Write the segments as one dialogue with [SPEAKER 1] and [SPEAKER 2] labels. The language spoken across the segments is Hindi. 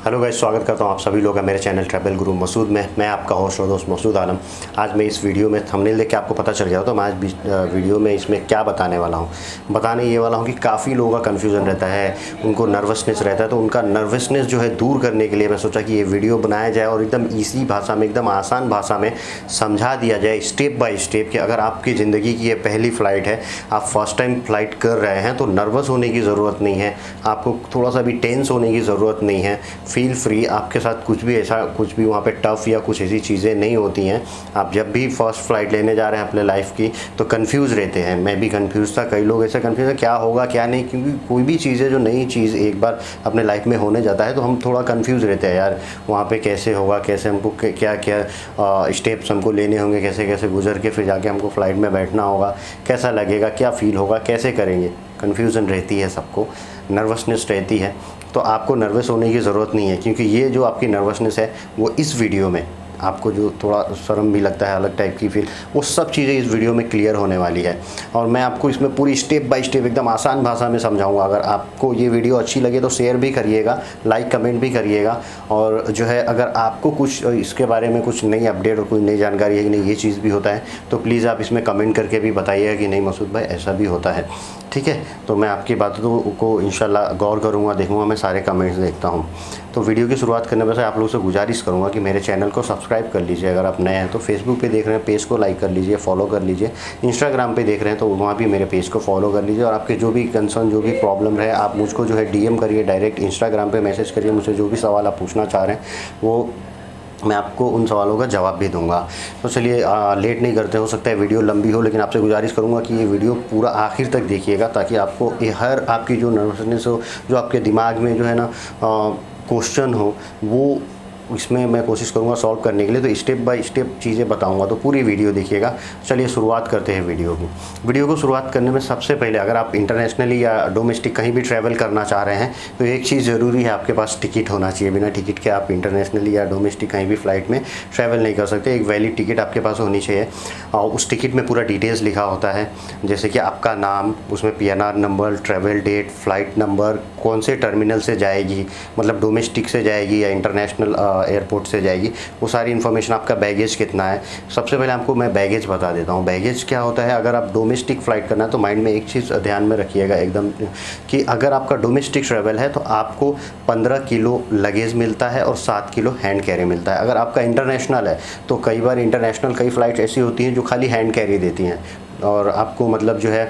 [SPEAKER 1] हेलो गाइस, स्वागत करता हूं आप सभी लोग का मेरे चैनल ट्रैवल गुरु मसूद में। मैं आपका होस्ट और दोस्त मसूद आलम। आज मैं इस वीडियो में थंबनेल देख के आपको पता चल गया हो, तो मैं आज वीडियो में इसमें क्या बताने वाला हूं। बताने ये वाला हूं कि काफ़ी लोगों का कन्फ्यूज़न रहता है, उनको नर्वसनेस रहता है। तो उनका नर्वसनेस जो है दूर करने के लिए मैं सोचा कि ये वीडियो बनाया जाए और एकदम ईजी भाषा में, एकदम आसान भाषा में समझा दिया जाए स्टेप बाय स्टेप कि अगर आपकी ज़िंदगी की ये पहली फ़्लाइट है, आप फर्स्ट टाइम फ़्लाइट कर रहे हैं, तो नर्वस होने की ज़रूरत नहीं है, आपको थोड़ा सा भी टेंस होने की ज़रूरत नहीं है। फील फ्री, आपके साथ कुछ भी ऐसा, कुछ भी वहाँ पे टफ़ या कुछ ऐसी चीज़ें नहीं होती हैं। आप जब भी फर्स्ट फ्लाइट लेने जा रहे हैं अपने लाइफ की, तो कंफ्यूज रहते हैं। मैं भी कंफ्यूज था, कई लोग ऐसे कंफ्यूज है क्या होगा क्या नहीं, क्योंकि कोई भी चीज़ है जो नई चीज़ एक बार अपने लाइफ में होने जाता है तो हम थोड़ा कंफ्यूज रहते हैं यार, वहाँ पे कैसे होगा, कैसे हमको क्या क्या स्टेप्स हमको लेने होंगे, कैसे कैसे गुजर के फिर जाके हमको फ़्लाइट में बैठना होगा, कैसा लगेगा, क्या फ़ील होगा, कैसे करेंगे। कन्फ्यूज़न रहती है सबको, नर्वसनेस रहती है। तो आपको नर्वस होने की ज़रूरत नहीं है, क्योंकि ये जो आपकी नर्वसनेस है वो इस वीडियो में, आपको जो थोड़ा शर्म भी लगता है, अलग टाइप की फील, वो सब चीज़ें इस वीडियो में क्लियर होने वाली है। और मैं आपको इसमें पूरी स्टेप बाय स्टेप एकदम आसान भाषा में समझाऊंगा। अगर आपको ये वीडियो अच्छी लगे तो शेयर भी करिएगा, लाइक कमेंट भी करिएगा। और जो है, अगर आपको कुछ इसके बारे में कुछ नई अपडेट और कोई नई जानकारी है कि नहीं ये चीज़ भी होता है, तो प्लीज़ आप इसमें कमेंट करके भी बताइएगा कि नहीं मसूद भाई ऐसा भी होता है। ठीक है, तो मैं आपकी बातों को इंशाल्लाह गौर करूँगा, देखूँगा, मैं सारे कमेंट्स देखता हूँ। तो वीडियो की शुरुआत करने से आप लोगों से गुजारिश करूँगा कि मेरे चैनल को सब्सक्राइब कर लीजिए। अगर आप नए हैं तो फेसबुक पे देख रहे हैं, पेज को लाइक कर लीजिए, फॉलो कर लीजिए। इंस्टाग्राम पे देख रहे हैं तो वहाँ भी मेरे पेज को फॉलो कर लीजिए। और आपके जो भी कंसर्न, जो भी प्रॉब्लम रहे, आप मुझको जो है डीएम करिए, डायरेक्ट इंस्टाग्राम पे मैसेज करिए। मुझसे जो भी सवाल आप पूछना चाह रहे हैं वो मैं आपको उन सवालों का जवाब भी दूंगा। तो चलिए लेट नहीं करते, हो सकता है वीडियो लंबी हो, लेकिन आपसे गुजारिश करूंगा कि ये वीडियो पूरा आखिर तक देखिएगा, ताकि आपको ये हर आपकी जो नर्वसनेस हो, जो आपके दिमाग में जो है ना क्वेश्चन हो, वो इसमें मैं कोशिश करूंगा सॉल्व करने के लिए। तो स्टेप बाय स्टेप चीज़ें बताऊंगा, तो पूरी वीडियो देखिएगा। चलिए शुरुआत करते हैं वीडियो को शुरुआत करने में सबसे पहले, अगर आप इंटरनेशनली या डोमेस्टिक कहीं भी ट्रैवल करना चाह रहे हैं, तो एक चीज़ ज़रूरी है, आपके पास टिकट होना चाहिए। बिना टिकट के आप इंटरनेशनली या डोमेस्टिक कहीं भी फ़्लाइट में ट्रैवल नहीं कर सकते। एक वैलिड टिकट आपके पास होनी चाहिए, और उस टिकट में पूरा डिटेल्स लिखा होता है, जैसे कि आपका नाम, उसमें PNR number, travel date, flight number, कौन से टर्मिनल से जाएगी, मतलब डोमेस्टिक से जाएगी या इंटरनेशनल एयरपोर्ट से जाएगी, वो सारी इन्फॉर्मेशन, आपका बैगेज कितना है। सबसे पहले आपको मैं बैगेज बता देता हूँ। बैगेज क्या होता है, अगर आप डोमेस्टिक फ़्लाइट करना है तो माइंड में एक चीज़ ध्यान में रखिएगा एकदम, कि अगर आपका डोमेस्टिक ट्रैवल है तो आपको 15 किलो लगेज मिलता है और 7 किलो हैंड कैरी मिलता है। अगर आपका इंटरनेशनल है तो कई बार इंटरनेशनल कई फ़्लाइट ऐसी होती हैं जो खाली हैंड कैरी देती हैं और आपको मतलब जो है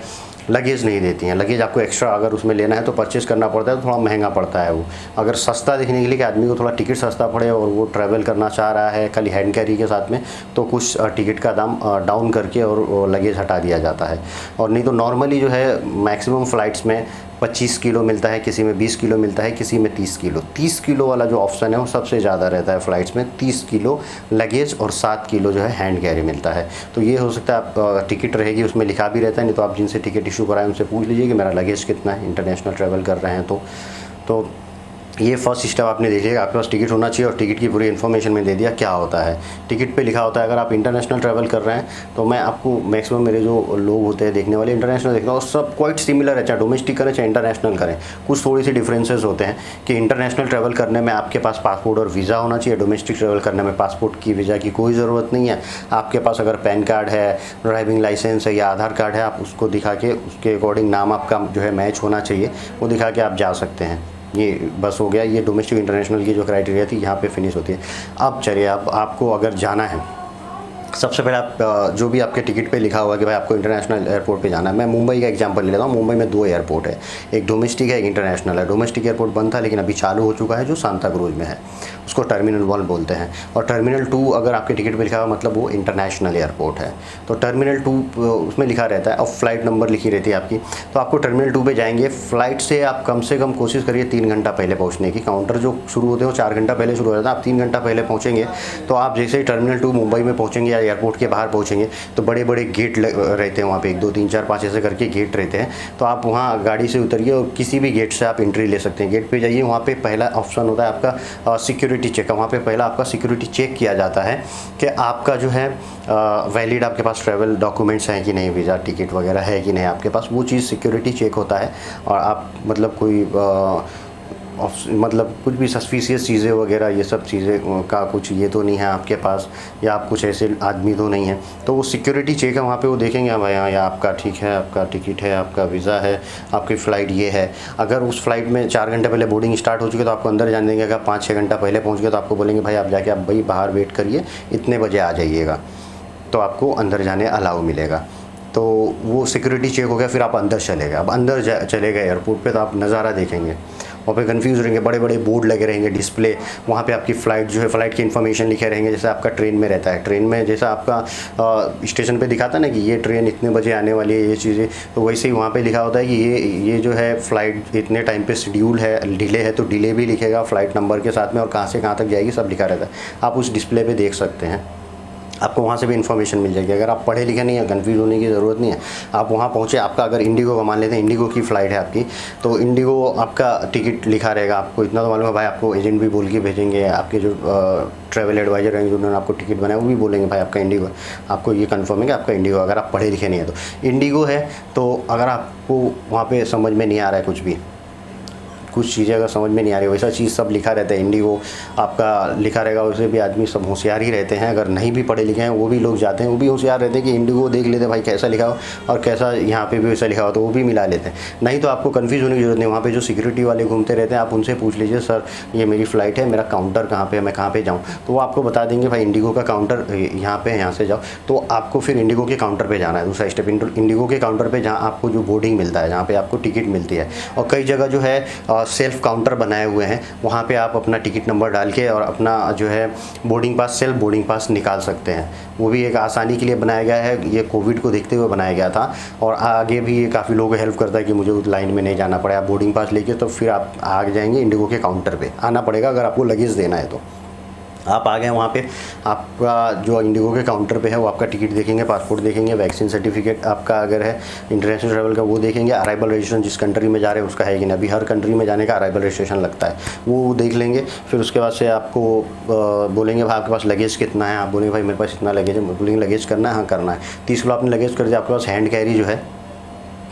[SPEAKER 1] लगेज नहीं देती हैं। लगेज आपको एक्स्ट्रा अगर उसमें लेना है तो परचेज़ करना पड़ता है, तो थोड़ा महंगा पड़ता है वो। अगर सस्ता देखने के लिए कि आदमी को थोड़ा टिकट सस्ता पड़े और वो ट्रैवल करना चाह रहा है खाली हैंड कैरी के साथ में, तो कुछ टिकट का दाम डाउन करके और लगेज हटा दिया जाता है। और नहीं तो नॉर्मली जो है मैक्सिमम फ़्लाइट्स में 25 किलो मिलता है, किसी में 20 किलो मिलता है, किसी में 30 किलो। 30 किलो वाला जो ऑप्शन है वो सबसे ज़्यादा रहता है फ़्लाइट्स में। 30 किलो लगेज और 7 किलो जो है हैंड कैरी मिलता है। तो ये हो सकता है आप टिकट रहेगी उसमें लिखा भी रहता है, नहीं तो आप जिनसे टिकट इशू कराएं उनसे पूछ लीजिए कि मेरा लगेज कितना है, इंटरनेशनल ट्रैवल कर रहे हैं तो ये फर्स्ट स्टेप आपने देख लिया, आपके पास टिकट होना चाहिए। और टिकट की पूरी इन्फॉर्मेशन में दे दिया क्या होता है। टिकट पे लिखा होता है, अगर आप इंटरनेशनल ट्रैवल कर रहे हैं तो मैं आपको मैक्सिमम मेरे जो लोग होते हैं देखने वाले, इंटरनेशनल देखना, और सब क्वाइट सिमिलर है, चाहे डोमेस्टिक करें चाहे इंटरनेशनल करें। कुछ थोड़ी सी डिफरेंसेस होते हैं कि इंटरनेशनल ट्रैवल करने में आपके पास पासपोर्ट और वीज़ा होना चाहिए। डोमेस्टिक ट्रैवल करने में पासपोर्ट की, वीज़ा की कोई ज़रूरत नहीं है। आपके पास अगर पैन कार्ड है, ड्राइविंग लाइसेंस है या आधार कार्ड है, आप उसको दिखा के, उसके अकॉर्डिंग नाम आपका जो है मैच होना चाहिए, वो दिखा के आप जा सकते हैं। ये बस हो गया, ये डोमेस्टिक इंटरनेशनल की जो क्राइटेरिया थी यहाँ पे फिनिश होती है। अब चलिए, अब आपको अगर जाना है, सबसे पहले आप जो भी आपके टिकट पे लिखा हुआ कि भाई आपको इंटरनेशनल एयरपोर्ट पे जाना है। मैं मुंबई का एग्जांपल ले लेता हूँ। मुंबई में 2 एयरपोर्ट है, एक डोमेस्टिक है, एक इंटरनेशनल है। डोमेस्टिक एयरपोर्ट बंद था लेकिन अभी चालू हो चुका है, जो सांता क्रूज में है, उसको टर्मिनल 1 बोलते हैं। और टर्मिनल 2 अगर आपके टिकट पे लिखा हुआ मतलब वो इंटरनेशनल एयरपोर्ट है। तो टर्मिनल 2 उसमें लिखा रहता है और फ्लाइट नंबर लिखी रहती है आपकी। तो आपको टर्मिनल 2 पे जाएंगे। फ़्लाइट से आप कम से कम कोशिश करिए 3 घंटा पहले पहुँचने की। काउंटर जो शुरू होते हैं वो 4 घंटा पहले शुरू हो जाता है, आप 3 घंटा पहले पहुँचेंगे। तो आप जैसे ही टर्मिनल 2 मुंबई में पहुँचेंगे या एयरपोर्ट के बाहर पहुँचेंगे तो बड़े बड़े गेट रहते हैं वहाँ पे, 1 2 3 4 5 ऐसे करके गेट रहते हैं। तो आप वहाँ गाड़ी से उतरिए और किसी भी गेट से आप एंट्री ले सकते हैं। गेट पे जाइए, वहाँ पे पहला ऑप्शन होता है आपका सिक्योरिटी चेक का। वहाँ पे पहला आपका सिक्योरिटी चेक किया जाता है कि आपका जो है वैलिड आपके पास ट्रैवल डॉक्यूमेंट्स हैं कि नहीं, वीज़ा टिकट वगैरह है कि नहीं आपके पास, वो चीज़ सिक्योरिटी चेक होता है। और आप मतलब कोई मतलब कुछ भी सस्पिशियस चीज़ें वगैरह ये सब चीज़ें का कुछ ये तो नहीं है आपके पास, या आप कुछ ऐसे आदमी तो नहीं है, तो वो सिक्योरिटी चेक है वहाँ पे, वो देखेंगे भाई हाँ या आपका ठीक है, आपका टिकट है, आपका वीज़ा है, आपकी फ़्लाइट ये है। अगर उस फ्लाइट में 4 घंटे पहले बोर्डिंग स्टार्ट हो चुकी है तो आपको अंदर जाने देंगे। अगर 5-6 घंटा पहले पहुँच गए तो आपको बोलेंगे भाई आप जाके आप भाई बाहर वेट करिए, इतने बजे आ जाइएगा, तो आपको अंदर जाने अलाउ मिलेगा। तो वो सिक्योरिटी चेक हो गया, फिर आप अंदर चले गए। अब अंदर चले गए एयरपोर्ट पे तो आप नज़ारा देखेंगे, वहाँ पे कंफ्यूज रहेंगे, बड़े बड़े बोर्ड लगे रहेंगे, डिस्प्ले, वहाँ पे आपकी फ़्लाइट जो है, फ़्लाइट की इन्फॉर्मेशन लिखे रहेंगे, जैसे आपका ट्रेन में रहता है। ट्रेन में जैसा आपका स्टेशन पे दिखाता है ना कि ये ट्रेन इतने बजे आने वाली है, ये चीज़ें, तो वैसे ही वहाँ पे लिखा होता है कि ये जो है फ़्लाइट इतने टाइम पे शेड्यूल है, डिले है तो डिले भी लिखेगा फ़्लाइट नंबर के साथ में, और कहाँ से कहाँ तक जाएगी सब लिखा रहता है। आप उस डिस्प्ले पर देख सकते हैं, आपको वहाँ से भी इन्फॉर्मेशन मिल जाएगी। अगर आप पढ़े लिखे नहीं है, कन्फ्यूज होने की ज़रूरत नहीं है। आप वहाँ पहुँचे, आपका अगर इंडिगो का मान लेते हैं, इंडिगो की फ़्लाइट है आपकी, तो इंडिगो आपका टिकट लिखा रहेगा। आपको इतना तो मालूम है भाई, आपको एजेंट भी बोल के भेजेंगे, आपके जो ट्रैवल एडवाइज़र हैं जिन्होंने आपको टिकट बनाया वो भी बोलेंगे भाई आपका इंडिगो, आपको ये कंफर्म है कि आपका इंडिगो। अगर आप पढ़े लिखे नहीं है तो इंडिगो है। तो अगर आपको वहाँ पे समझ में नहीं आ रहा है कुछ चीज़ें अगर समझ में नहीं आ रही, वैसा चीज़ सब लिखा रहता है, इंडिगो आपका लिखा रहेगा। वैसे भी आदमी सब होशियार ही रहते हैं, अगर नहीं भी पढ़े लिखे हैं वो भी लोग जाते हैं, वो भी होशियार रहते हैं कि इंडिगो देख लेते हैं भाई कैसा लिखा हो और कैसा यहाँ पे भी वैसा लिखा हो, तो वो भी मिला लेते हैं। नहीं तो आपको कन्फ्यूज़ होने की जरूरत नहीं। वहाँ पर जो सिक्योरिटी वाले घूमते रहते हैं, आप उनसे पूछ लीजिए सर ये मेरी फ़्लाइट है, मेरा काउंटर कहाँ पर है, मैं कहाँ पर जाऊँ, तो वो आपको बता देंगे भाई इंडिगो का काउंटर यहाँ पर है, यहाँ से जाओ। तो आपको फिर इंडिगो के काउंटर पर जाना है। दूसरा स्टेप इंडिगो के काउंटर पर, जहाँ आपको जो बोर्डिंग मिलता है, जहाँ पर आपको टिकट मिलती है। और कई जगह जो है सेल्फ काउंटर बनाए हुए हैं, वहाँ पे आप अपना टिकट नंबर डाल के और अपना जो है boarding pass, self boarding pass निकाल सकते हैं। वो भी एक आसानी के लिए बनाया गया है, ये कोविड को देखते हुए बनाया गया था। और आगे भी ये काफ़ी लोगों को हेल्प करता है कि मुझे उस लाइन में नहीं जाना पड़े। आप बोर्डिंग पास लेके तो फिर आप आ जाएंगे, इंडिगो के काउंटर पे आना पड़ेगा अगर आपको लगेज देना है तो। आप आ गए वहाँ पे, आपका जो इंडिगो के काउंटर पे है वो आपका टिकट देखेंगे, पासपोर्ट देखेंगे, वैक्सीन सर्टिफिकेट आपका अगर है इंटरनेशनल ट्रैवल का वो देखेंगे, अराइवल रजिस्ट्रेशन जिस कंट्री में जा रहे हैं उसका है कि नहीं। अभी हर कंट्री में जाने का अराइवल रजिस्ट्रेशन लगता है, वो देख लेंगे। फिर उसके बाद से आपको बोलेंगे भाई आपके पास लगेज कितना है, आप बोलेंगे भाई मेरे पास इतना लगेज है, बोलेंगे लगेज करना है, हाँ करना है। 30 किलो आपने लगेज कर दिया। आपके पास हैंड कैरी जो है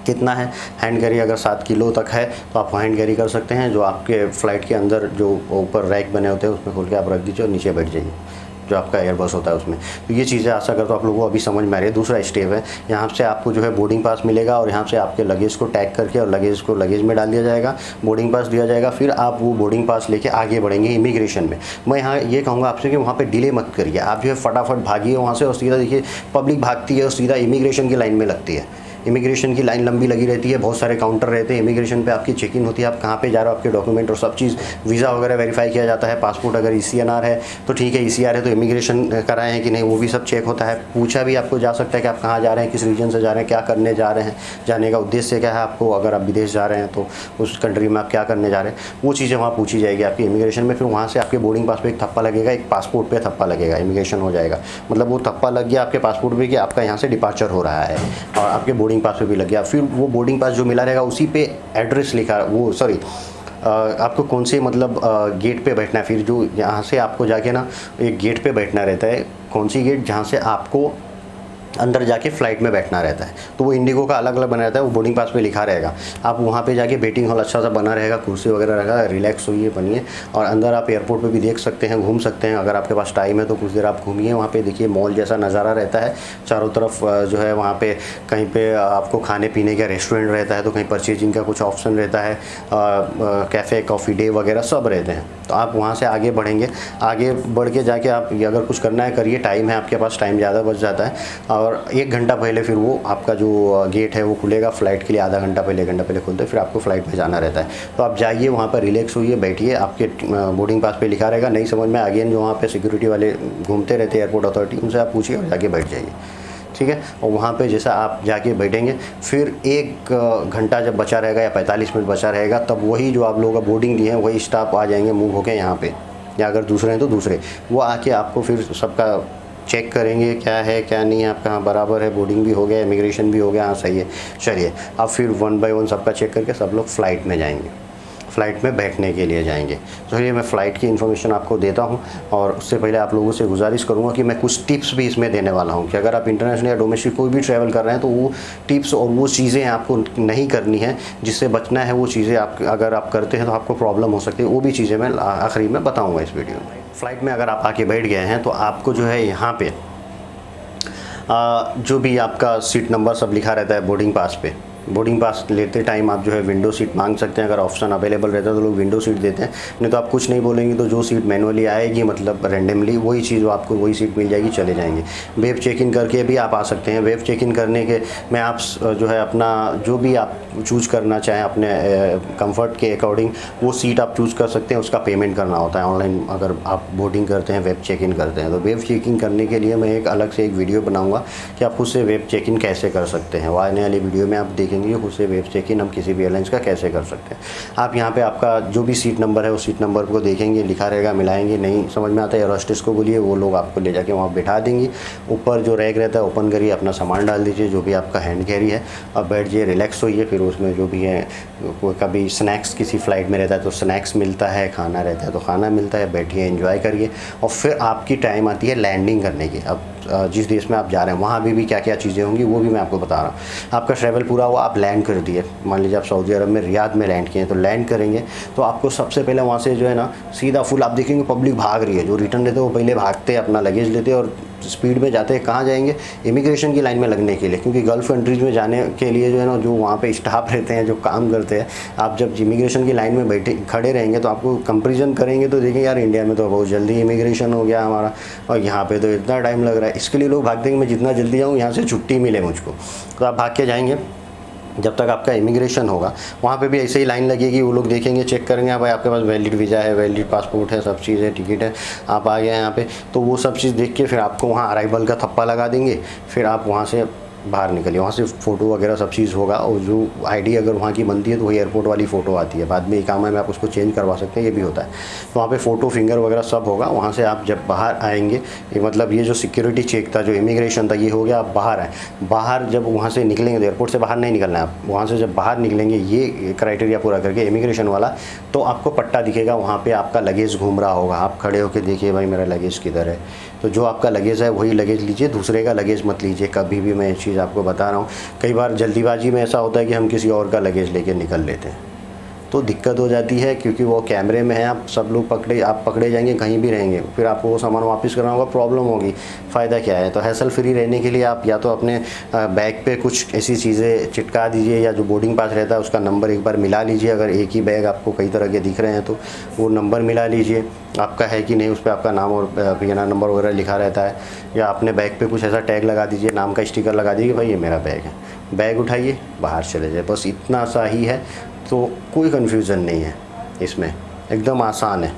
[SPEAKER 1] कितना है, हैंड कैरी अगर 7 किलो तक है तो आप हैंड कैरी कर सकते हैं। जो आपके फ़्लाइट के अंदर जो ऊपर रैक बने होते हैं उसमें खोल के आप रख दीजिए और नीचे बैठ जाइए, जो आपका एयरबस होता है उसमें। तो ये चीज़ें आशा करता हूँ आप लोगों को अभी समझ में आ रही है। दूसरा स्टेप है, यहाँ से आपको जो है बोर्डिंग पास मिलेगा और यहाँ से आपके लगेज को टैग करके और लगेज को लगेज में डाल दिया जाएगा, बोर्डिंग पास दिया जाएगा। फिर आप वो बोर्डिंग पास लेके आगे बढ़ेंगे इमिग्रेशन में। मैं यहाँ ये कहूँगा आपसे कि वहाँ पर डिले मत करिए, आप जो है फटाफट भागिए वहाँ से और सीधा देखिए पब्लिक भागती है और सीधा इमिग्रेशन की लाइन में लगती है। इमिग्रेशन की लाइन लंबी लगी रहती है, बहुत सारे काउंटर रहते हैं। इमिग्रेशन पे आपकी चेक इन होती है, आप कहाँ पे जा रहे हो, आपके डॉक्यूमेंट और सब चीज़, वीज़ा वगैरह वेरीफाई किया जाता है। पासपोर्ट अगर ECNR है तो ठीक है, ECR है तो इमिग्रेशन कराए हैं कि नहीं वो भी सब चेक होता है। पूछा भी आपको जा सकता है कि आप कहाँ जा रहे हैं, किस रीजन से जा रहे हैं, क्या करने जा रहे हैं, जाने का उद्देश्य क्या है आपको। अगर आप विदेश जा रहे हैं तो उस कंट्री में आप क्या करने जा रहे हैं, वो चीज़ें वहाँ पूछी जाएगी आपकी इमिग्रेशन में। फिर वहाँ से आपके बोर्डिंग पास पे एक थप्पा लगेगा, एक पासपोर्ट पे थप्पा लगेगा, इमिग्रेशन हो जाएगा। मतलब वो थप्पा लग गया आपके पासपोर्ट पे कि आपका यहाँ से डिपार्चर हो रहा है, और आपके बोर्डिंग पास पे भी लग गया। फिर वो बोर्डिंग पास जो मिला रहेगा उसी पे एड्रेस लिखा, वो सॉरी आपको कौन से मतलब गेट पे बैठना है। फिर जो यहाँ से आपको जाके ना एक गेट पे बैठना रहता है, कौन सी गेट, जहाँ से आपको अंदर जाके फ़्लाइट में बैठना रहता है। तो वो इंडिगो का अलग अलग बना रहता है, वो बोर्डिंग पास पे लिखा रहेगा। आप वहाँ पे जाके वेटिंग हॉल अच्छा सा बना रहेगा, कुर्सी वगैरह रहेगा, रिलैक्स होइए, बनिए। और अंदर आप एयरपोर्ट पे भी देख सकते हैं, घूम सकते हैं। अगर आपके पास टाइम है तो कुछ देर आप घूमिए। वहाँ पे देखिए मॉल जैसा नज़ारा रहता है चारों तरफ। जो है वहाँ पे कहीं पे आपको खाने पीने का रेस्टोरेंट रहता है, तो कहीं परचेजिंग का कुछ ऑप्शन रहता है, कैफ़े कॉफ़ी डे वगैरह सब रहते हैं। तो आप वहाँ से आगे बढ़ेंगे, आगे बढ़ के जाके आप अगर कुछ करना है करिए, टाइम है आपके पास, टाइम ज़्यादा बच जाता है। और 1 घंटा पहले फिर वो आपका जो गेट है वो खुलेगा फ़्लाइट के लिए, आधा घंटा पहले 1 घंटा पहले खुलता है। फिर आपको फ़्लाइट में जाना रहता है। तो आप जाइए वहाँ पर, रिलैक्स होइए, बैठिए। आपके बोर्डिंग पास पे लिखा रहेगा, नहीं समझ में अगेन जो वहाँ पे सिक्योरिटी वाले घूमते रहते हैं एयरपोर्ट अथॉरिटी, उनसे आप पूछिए और जाके बैठ जाइए, ठीक है। और वहाँ पे जैसा आप जाके बैठेंगे, फिर 1 घंटा जब बचा रहेगा या 45 मिनट बचा रहेगा, तब वही जो आप लोगों का बोर्डिंग दिए हैं वही स्टाफ आ जाएंगे मूव होके यहाँ पे, या अगर दूसरे हैं तो दूसरे, वो आके आपको फिर सबका चेक करेंगे क्या है क्या नहीं है, आपका हाँ बराबर है, बोर्डिंग भी हो गया, इमिग्रेशन भी हो गया, हाँ सही है, चलिए। अब फिर 1 बाय 1 सबका चेक करके सब लोग फ़्लाइट में जाएंगे। फ़्लाइट में बैठने के लिए जाएंगे। तो ये मैं फ़्लाइट की इन्फॉर्मेशन आपको देता हूँ, और उससे पहले आप लोगों से गुजारिश करूँगा कि मैं कुछ टिप्स भी इसमें देने वाला हूँ कि अगर आप इंटरनेशनल या डोमेस्टिक कोई भी ट्रैवल कर रहे हैं तो वो टिप्स और वो चीज़ें आपको नहीं करनी है, जिससे बचना है। वो चीज़ें आप अगर आप करते हैं तो आपको प्रॉब्लम हो सकती है, वो भी चीज़ें मैं आखिरी में बताऊँगा इस वीडियो में। फ़्लाइट में अगर आप आके बैठ गए हैं तो आपको जो है यहाँ पे जो भी आपका सीट नंबर सब लिखा रहता है बोर्डिंग पास पे। बोर्डिंग पास लेते टाइम आप जो है विंडो सीट मांग सकते हैं, अगर ऑप्शन अवेलेबल रहता है तो लोग विंडो सीट देते हैं, नहीं तो आप कुछ नहीं बोलेंगे तो जो सीट मैनुअली आएगी मतलब रैंडमली वही चीज़ आपको वही सीट मिल जाएगी, चले जाएंगे। वेब चेक इन करके भी आप आ सकते हैं। वेब चेक इन करने के में आप जो है अपना जो भी आप चूज़ करना चाहें अपने कंफर्ट के अकॉर्डिंग वो सीट आप चूज़ कर सकते हैं। उसका पेमेंट करना होता है ऑनलाइन अगर आप बोर्डिंग करते हैं, वेब चेक इन करते हैं। तो वेब चेक इन करने के लिए मैं एक अलग से एक वीडियो बनाऊँगा कि आप खुद से वेब चेक इन कैसे कर सकते हैं। वो आने वाली वीडियो में आप देखेंगे खुद से वेब चेक इन हम किसी भी एयरलाइंस का कैसे कर सकते हैं। आप यहाँ पे आपका जो भी सीट नंबर है उस सीट नंबर को देखेंगे, लिखा रहेगा, मिलाएंगे, नहीं समझ में आता है एयर होस्टेस को बोलिए, वो लोग आपको ले जाके वहाँ बैठा देंगी। ऊपर जो रैक रहता है ओपन करिए, अपना सामान डाल दीजिए जो भी आपका हैंड कैरी है, अब बैठ जाइए, रिलैक्स होइए। फिर उसमें जो भी है कभी स्नैक्स किसी फ़्लाइट में रहता है तो स्नैक्स मिलता है, खाना रहता है तो खाना मिलता है, बैठिए एंजॉय करिए। और फिर आपकी टाइम आती है लैंडिंग करने की। अब जिस देश में आप जा रहे हैं वहाँ भी क्या क्या चीज़ें होंगी वो भी मैं आपको बता रहा हूँ। आपका ट्रैवल पूरा हुआ, आप लैंड कर दिए, मान लीजिए आप सऊदी अरब में रियाद में लैंड किए हैं, तो लैंड करेंगे तो आपको सबसे पहले वहाँ से जो है ना सीधा फुल आप देखेंगे पब्लिक भाग रही है। जो रिटर्न लेते हैं वो पहले भागते हैं, अपना लगेज लेते हैं और स्पीड में जाते हैं। कहाँ जाएंगे? इमिग्रेशन की लाइन में लगने के लिए, क्योंकि गल्फ़ कंट्रीज़ में जाने के लिए जो है ना जो वहाँ पे स्टाफ रहते हैं जो काम करते हैं, आप जब इमिग्रेशन की लाइन में बैठे खड़े रहेंगे तो आपको कंपेरिजन करेंगे तो देखेंगे यार इंडिया में तो बहुत जल्दी इमिग्रेशन हो गया हमारा और यहाँ पे तो इतना टाइम लग रहा है। इसके लिए लोग भागते हैं कि मैं जितना जल्दी जाऊँ यहाँ से छुट्टी मिले मुझको, तो आप भाग के जाएंगे जब तक आपका इमिग्रेशन होगा। वहाँ पे भी ऐसे ही लाइन लगेगी, वो लोग देखेंगे, चेक करेंगे भाई आपके पास वैलिड वीज़ा है, वैलिड पासपोर्ट है, सब चीज़ है, टिकट है, आप आ गए यहाँ पे, तो वो सब चीज़ देख के फिर आपको वहाँ अराइवल का थप्पा लगा देंगे। फिर आप वहाँ से बाहर निकलिए, वहाँ से फ़ोटो वगैरह सब चीज़ होगा, और जो आईडी अगर वहाँ की बनती है तो वही एयरपोर्ट वाली फ़ोटो आती है। बाद में एक काम है, मैं आप उसको चेंज करवा सकते हैं, ये भी होता है। तो वहाँ पे फ़ोटो फिंगर वगैरह सब होगा। वहाँ से आप जब बाहर आएंगे, ये मतलब ये जो सिक्योरिटी चेक था, जो इमिग्रेशन था, ये हो गया। आप बाहर आए, बाहर जब वहाँ से निकलेंगे तो एयरपोर्ट से बाहर नहीं निकलना है आप, वहाँ से जब बाहर निकलेंगे ये क्राइटेरिया पूरा करके इमिग्रेशन वाला, तो आपको पट्टा दिखेगा, वहाँ पर आपका लगेज घूम रहा होगा। आप खड़े होकर देखिए भाई मेरा लगेज किधर है, तो जो आपका लगेज है वही लगेज लीजिए, दूसरे का लगेज मत लीजिए कभी भी। मैं ये चीज़ आपको बता रहा हूँ। कई बार जल्दीबाजी में ऐसा होता है कि हम किसी और का लगेज लेके निकल लेते हैं, तो दिक्कत हो जाती है, क्योंकि वो कैमरे में है, आप सब लोग आप पकड़े जाएंगे, कहीं भी रहेंगे, फिर आपको वो सामान वापस करना होगा, प्रॉब्लम होगी। फ़ायदा क्या है? तो हैसल फ्री रहने के लिए आप या तो अपने बैग पे कुछ ऐसी चीज़ें चिटका दीजिए, या जो बोर्डिंग पास रहता है उसका नंबर एक बार मिला लीजिए। अगर एक ही बैग आपको कई तरह के दिख रहे हैं तो वो नंबर मिला लीजिए, आपका है कि नहीं, उस पर आपका नाम और पीएनआर नंबर वगैरह लिखा रहता है। या अपने बैग पे कुछ ऐसा टैग लगा दीजिए, नाम का स्टिकर लगा दीजिए कि भाई ये मेरा बैग है। बैग उठाइए, बाहर चले जाए, बस इतना सा ही है। तो कोई कन्फ्यूज़न नहीं है इसमें, एकदम आसान है।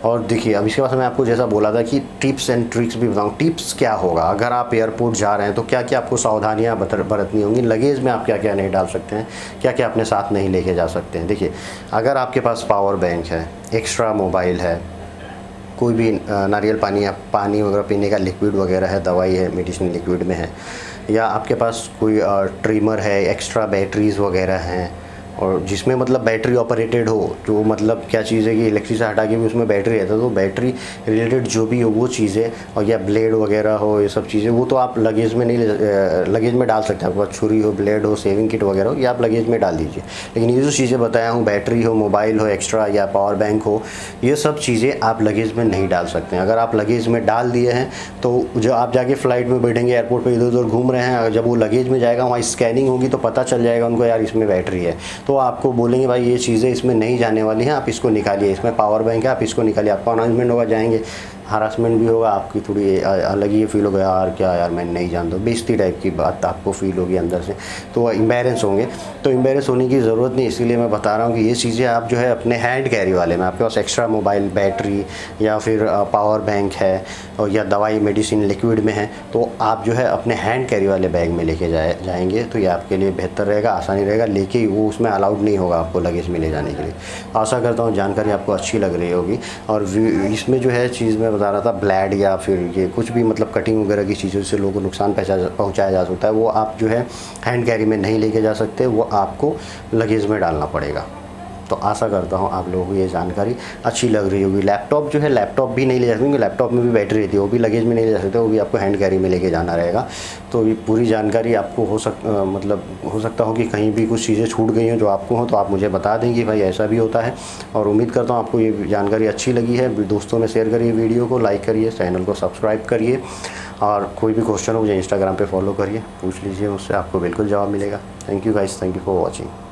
[SPEAKER 1] और देखिए अब इसके बाद मैं आपको जैसा बोला था कि टिप्स एंड ट्रिक्स भी बताऊँ। टिप्स क्या होगा, अगर आप एयरपोर्ट जा रहे हैं तो क्या क्या आपको सावधानियाँ बरतनी होंगी। लगेज में आप क्या क्या नहीं डाल सकते हैं, क्या क्या अपने साथ नहीं लेके जा सकते हैं। देखिए अगर आपके पास पावर बैंक है, एक्स्ट्रा मोबाइल है, कोई भी नारियल पानी या पानी वगैरह पीने का लिक्विड वगैरह है, दवाई है, मेडिसिन लिक्विड में है, या आपके पास कोई ट्रिमर है, एक्स्ट्रा बैटरीज़ वगैरह हैं, और जिसमें मतलब बैटरी ऑपरेटेड हो, जो मतलब क्या चीज़ है कि इलेक्ट्रिक से हटा के भी उसमें बैटरी रहता है, तो बैटरी रिलेटेड जो भी हो वो चीज़ें, और या ब्लेड वगैरह हो, ये सब चीज़ें, वो तो आप लगेज में नहीं लगेज में डाल सकते हैं। आपके पास छुरी हो, ब्लेड हो, सेविंग किट वगैरह हो, ये आप लगेज में डाल दीजिए। लेकिन ये जो चीज़ें बताया हूँ, बैटरी हो, मोबाइल हो एक्स्ट्रा, या पावर बैंक हो, ये सब चीज़ें आप लगेज में नहीं डाल सकते हैं। अगर आप लगेज में डाल दिए हैं तो जो आप जाके फ़्लाइट में बैठेंगे, एयरपोर्ट पर इधर उधर घूम रहे हैं, जब वो लगेज में जाएगा वहाँ स्कैनिंग होगी तो पता चल जाएगा उनको यार इसमें बैटरी है, तो आपको बोलेंगे भाई ये चीज़ें इसमें नहीं जाने वाली हैं, आप इसको निकालिए, इसमें पावर बैंक है, आप इसको निकालिए। आपका अनाउंसमेंट होगा, जाएंगे, हरासमेंट भी होगा, आपकी थोड़ी अलग ही फील होगा, यार क्या यार मैं नहीं जानता, बेइज्जती टाइप की बात आपको फील होगी अंदर से, तो एम्बेरेंस होंगे। तो एम्बेरेंस होने की ज़रूरत नहीं, इसीलिए मैं बता रहा हूँ कि ये चीज़ें आप जो है अपने हैंड कैरी वाले में, आपके पास एक्स्ट्रा मोबाइल, बैटरी या फिर पावर बैंक है, और या दवाई मेडिसिन लिक्विड में है, तो आप जो है अपने हैंड कैरी वाले बैग में लेके जाएंगे तो ये आपके लिए बेहतर रहेगा, आसानी रहेगा। लेके वो उसमें अलाउड नहीं होगा आपको लगेज में ले जाने के लिए। आशा करता हूँ जानकारी आपको अच्छी लग रही होगी। और इसमें जो है चीज़ मैं बता रहा था, ब्लेड या फिर ये कुछ भी मतलब कटिंग वगैरह की चीज़ों से लोगों को नुकसान पहुँचाया जा सकता है, वो आप जो है हैंड कैरी में नहीं लेके जा सकते, वो आपको लगेज में डालना पड़ेगा। तो आशा करता हूँ आप लोगों को ये जानकारी अच्छी लग रही होगी। लैपटॉप जो है, लैपटॉप भी नहीं ले जा सकते क्योंकि लैपटॉप में भी बैटरी रहती है, वो भी लगेज में नहीं ले जा सकते, वो भी आपको हैंड कैरी में लेके जाना रहेगा। तो ये पूरी जानकारी आपको मतलब हो सकता हो कि कहीं भी कुछ चीज़ें छूट गई हो जो आपको हो, तो आप मुझे बता दें कि भाई ऐसा भी होता है। और उम्मीद करता हूँ आपको ये जानकारी अच्छी लगी है। दोस्तों में शेयर करिए, वीडियो को लाइक करिए, चैनल को सब्सक्राइब करिए, और कोई भी क्वेश्चन हो मुझे इंस्टाग्राम पे फॉलो करिए, पूछ लीजिए मुझसे, आपको बिल्कुल जवाब मिलेगा। Thank you guys, thank you for watching.